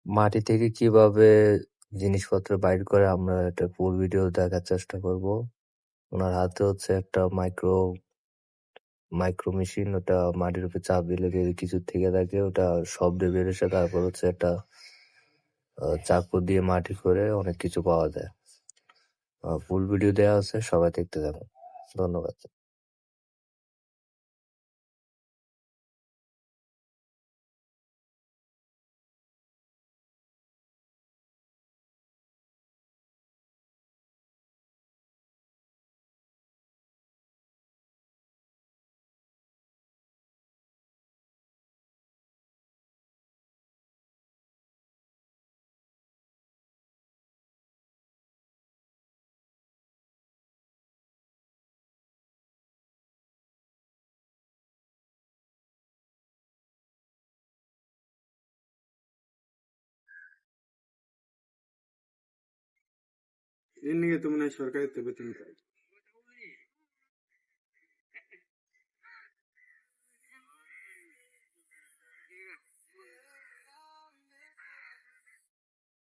মাটি থেকে কিভাবে জিনিসপত্র বাইর করে আমরা একটা ফুল ভিডিও দেখার চেষ্টা করব। ওনার হাতে হচ্ছে একটা মাইক্রো মেশিন, ওটা মাটির উপরে চাপ দিলে যদি কিছু থেকে থাকে ওটা শব্দে বের এসে তারপর হচ্ছে একটা চাকু দিয়ে মাটি করে অনেক কিছু পাওয়া যায়। ফুল ভিডিও দেওয়া আছে, সবাই দেখতে থাকুন। ধন্যবাদ। এর নিয়ে তো মনে হয় সরকারের তো বেতন পায়।